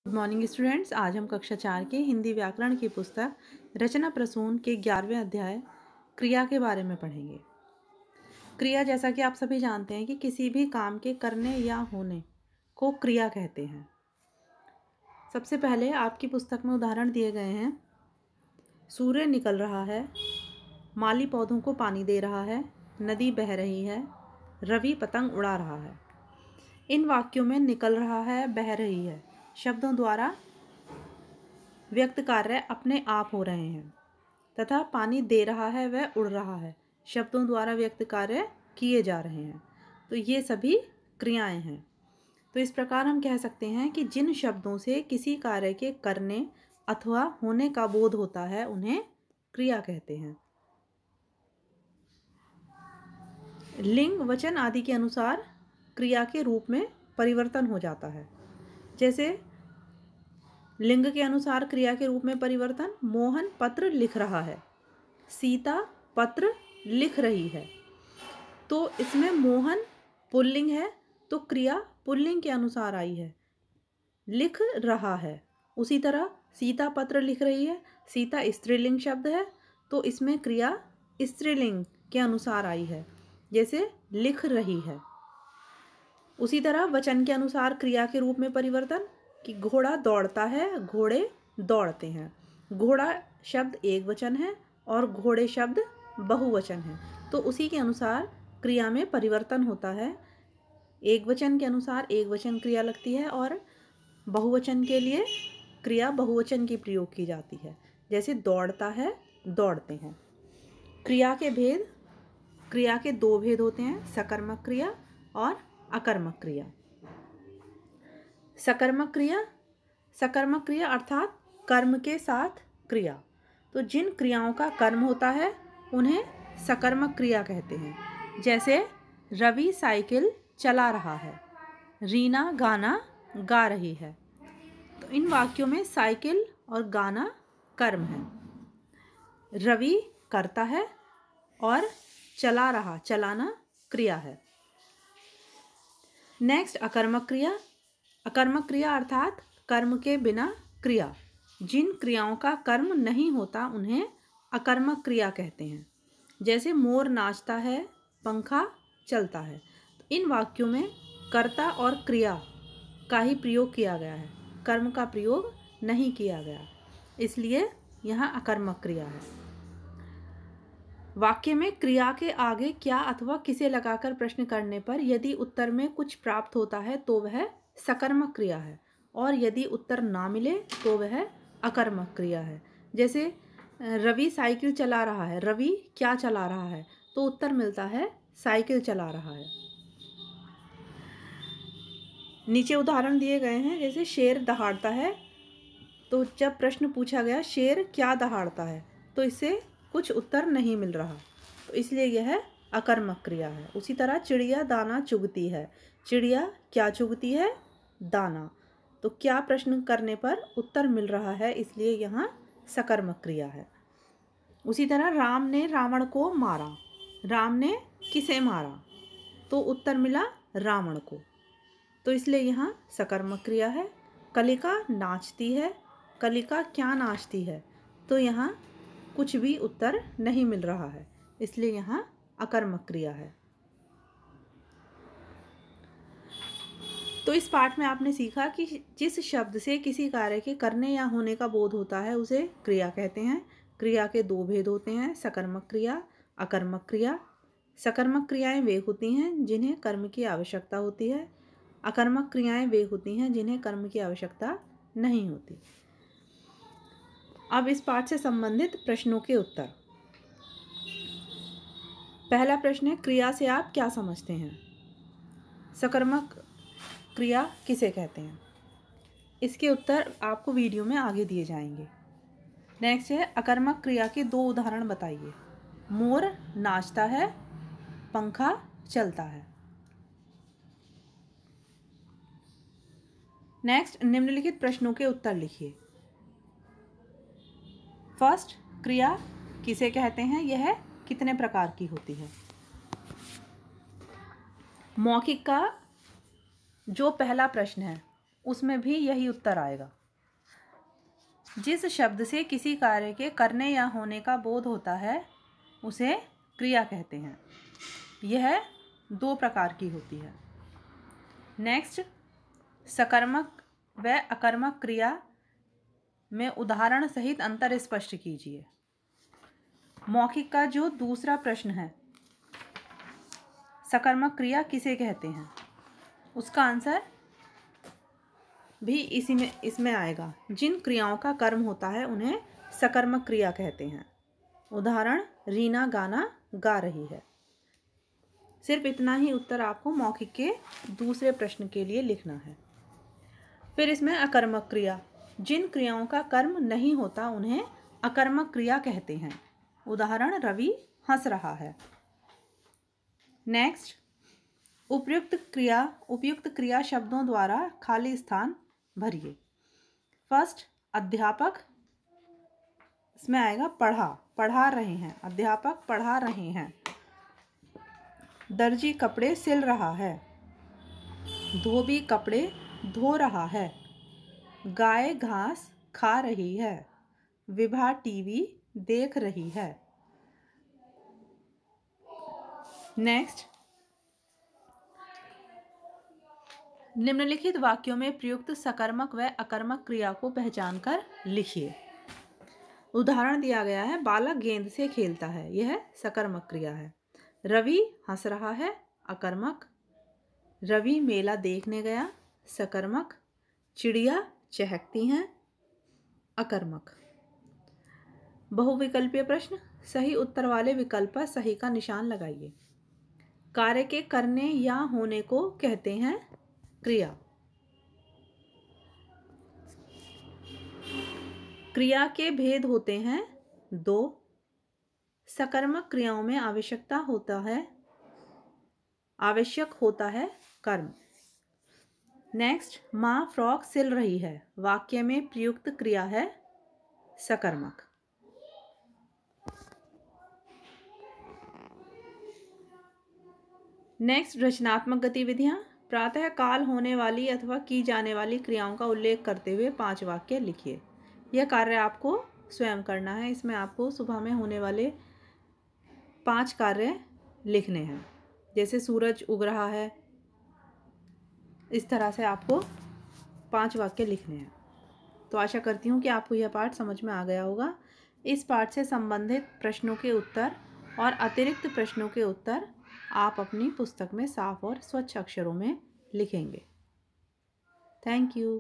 Good morning students. आज हम कक्षा 4 के हिंदी व्याकरण की पुस्तक रचना प्रसून के 11वें अध्याय क्रिया के बारे में पढ़ेंगे। क्रिया, जैसा कि आप सभी जानते हैं कि किसी भी काम के करने या होने को क्रिया कहते हैं। सबसे पहले आपकी पुस्तक में उदाहरण दिए गए हैं। सूर्य निकल रहा है, माली पौधों को पानी दे रहा है, नदी बह रही है, रवि पतंग उड़ा रहा है। इन वाक्यों में निकल रहा है, बह रही है शब्दों द्वारा व्यक्त कार्य अपने आप हो रहे हैं तथा पानी दे रहा है वह उड़ रहा है शब्दों द्वारा व्यक्त कार्य किए जा रहे हैं। तो ये सभी क्रियाएं हैं। तो इस प्रकार हम कह सकते हैं कि जिन शब्दों से किसी कार्य के करने अथवा होने का बोध होता है उन्हें क्रिया कहते हैं। लिंग, वचन आदि के अनुसार क्रिया के रूप में परिवर्तन हो जाता है। जैसे लिंग के अनुसार क्रिया के रूप में परिवर्तन। मोहन पत्र लिख रहा है, सीता पत्र लिख रही है। तो इसमें मोहन पुल्लिंग है तो क्रिया पुल्लिंग के अनुसार आई है, लिख रहा है। उसी तरह सीता पत्र लिख रही है, सीता स्त्रीलिंग शब्द है तो इसमें क्रिया स्त्रीलिंग के अनुसार आई है, जैसे लिख रही है। उसी तरह वचन के अनुसार क्रिया के रूप में परिवर्तन कि घोड़ा दौड़ता है, घोड़े दौड़ते हैं। घोड़ा शब्द एक वचन है और घोड़े शब्द बहुवचन है, तो उसी के अनुसार क्रिया में परिवर्तन होता है। एक वचन के अनुसार एक वचन क्रिया लगती है और बहुवचन के लिए क्रिया बहुवचन की प्रयोग की जाती है, जैसे दौड़ता है, दौड़ते हैं। क्रिया के भेद, क्रिया के दो भेद होते हैं, सकर्मक क्रिया और अकर्मक क्रिया। सकर्मक क्रिया, सकर्मक क्रिया अर्थात कर्म के साथ क्रिया। तो जिन क्रियाओं का कर्म होता है उन्हें सकर्मक क्रिया कहते हैं। जैसे रवि साइकिल चला रहा है, रीना गाना गा रही है। तो इन वाक्यों में साइकिल और गाना कर्म है, रवि करता है और चला रहा, चलाना क्रिया है। नेक्स्ट अकर्मक क्रिया। अकर्मक क्रिया अर्थात कर्म के बिना क्रिया। जिन क्रियाओं का कर्म नहीं होता उन्हें अकर्मक क्रिया कहते हैं। जैसे मोर नाचता है, पंखा चलता है। तो इन वाक्यों में कर्ता और क्रिया का ही प्रयोग किया गया है, कर्म का प्रयोग नहीं किया गया, इसलिए यहाँ अकर्मक क्रिया है। वाक्य में क्रिया के आगे क्या अथवा किसे लगाकर प्रश्न करने पर यदि उत्तर में कुछ प्राप्त होता है तो वह सकर्मक क्रिया है, और यदि उत्तर ना मिले तो वह अकर्मक क्रिया है। जैसे रवि साइकिल चला रहा है, रवि क्या चला रहा है, तो उत्तर मिलता है साइकिल चला रहा है। नीचे उदाहरण दिए गए हैं, जैसे शेर दहाड़ता है। तो जब प्रश्न पूछा गया शेर क्या दहाड़ता है, तो इससे कुछ उत्तर नहीं मिल रहा, तो इसलिए यह अकर्मक क्रिया है। उसी तरह चिड़िया दाना चुगती है, चिड़िया क्या चुगती है, दाना। तो क्या प्रश्न करने पर उत्तर मिल रहा है, इसलिए यहाँ सकर्मक क्रिया है। उसी तरह राम ने रावण को मारा, राम ने किसे मारा, तो उत्तर मिला रावण को, तो इसलिए यहाँ सकर्मक क्रिया है। कलिका नाचती है, कलिका क्या नाचती है, तो यहाँ कुछ भी उत्तर नहीं मिल रहा है, इसलिए यहाँ अकर्मक क्रिया है। तो इस पाठ में आपने सीखा कि जिस शब्द से किसी कार्य के करने या होने का बोध होता है उसे क्रिया कहते हैं। क्रिया के दो भेद होते हैं, सकर्मक क्रिया, अकर्मक क्रिया। सकर्मक क्रियाएं वे होती हैं जिन्हें कर्म की आवश्यकता होती है, अकर्मक क्रियाएं वे होती हैं जिन्हें कर्म की आवश्यकता नहीं होती। अब इस पाठ से संबंधित प्रश्नों के उत्तर। पहला प्रश्न है, क्रिया से आप क्या समझते हैं? सकर्मक क्रिया किसे कहते हैं? इसके उत्तर आपको वीडियो में आगे दिए जाएंगे। नेक्स्ट है, अकर्मक क्रिया के दो उदाहरण बताइए। मोर नाचता है, पंखा चलता है। नेक्स्ट, निम्नलिखित प्रश्नों के उत्तर लिखिए। फर्स्ट, क्रिया किसे कहते हैं, यह कितने प्रकार की होती है? मौखिक का जो पहला प्रश्न है उसमें भी यही उत्तर आएगा। जिस शब्द से किसी कार्य के करने या होने का बोध होता है उसे क्रिया कहते हैं। यह 2 प्रकार की होती है। नेक्स्ट, सकर्मक व अकर्मक क्रिया में उदाहरण सहित अंतर स्पष्ट कीजिए। मौखिक का जो दूसरा प्रश्न है, सकर्मक क्रिया किसे कहते हैं, उसका आंसर भी इसमें आएगा। जिन क्रियाओं का कर्म होता है उन्हें सकर्मक क्रिया कहते हैं। उदाहरण, रीना गाना गा रही है। सिर्फ इतना ही उत्तर आपको मौखिक के दूसरे प्रश्न के लिए लिखना है। फिर इसमें अकर्मक क्रिया, जिन क्रियाओं का कर्म नहीं होता उन्हें अकर्मक क्रिया कहते हैं। उदाहरण, रवि हंस रहा है। नेक्स्ट, उपयुक्त क्रिया शब्दों द्वारा खाली स्थान भरिए। फर्स्ट, अध्यापक, इसमें आएगा पढ़ा रहे हैं। अध्यापक पढ़ा रहे हैं। दर्जी कपड़े सिल रहा है। धोबी कपड़े धो रहा है। गाय घास खा रही है। विभा टीवी देख रही है। नेक्स्ट, निम्नलिखित वाक्यों में प्रयुक्त सकर्मक व अकर्मक क्रिया को पहचान कर लिखिए। उदाहरण दिया गया है, बालक गेंद से खेलता है, यह सकर्मक क्रिया है। रवि हंस रहा है, अकर्मक। रवि मेला देखने गया, सकर्मक। चिड़िया चहकती हैं, अकर्मक। बहुविकल्पीय प्रश्न, सही उत्तर वाले विकल्प पर सही का निशान लगाइए। कार्य के करने या होने को कहते हैं क्रिया। क्रिया के भेद होते हैं 2। सकर्मक क्रियाओं में आवश्यक होता है कर्म। नेक्स्ट, माँ फ्रॉक सिल रही है, वाक्य में प्रयुक्त क्रिया है सकर्मक। नेक्स्ट, रचनात्मक गतिविधियाँ। प्रातः काल होने वाली अथवा की जाने वाली क्रियाओं का उल्लेख करते हुए 5 वाक्य लिखिए। यह कार्य आपको स्वयं करना है। इसमें आपको सुबह में होने वाले 5 कार्य लिखने हैं। जैसे सूरज उग रहा है, इस तरह से आपको 5 वाक्य लिखने हैं। तो आशा करती हूँ कि आपको यह पाठ समझ में आ गया होगा। इस पाठ से संबंधित प्रश्नों के उत्तर और अतिरिक्त प्रश्नों के उत्तर आप अपनी पुस्तक में साफ और स्वच्छ अक्षरों में लिखेंगे। Thank you.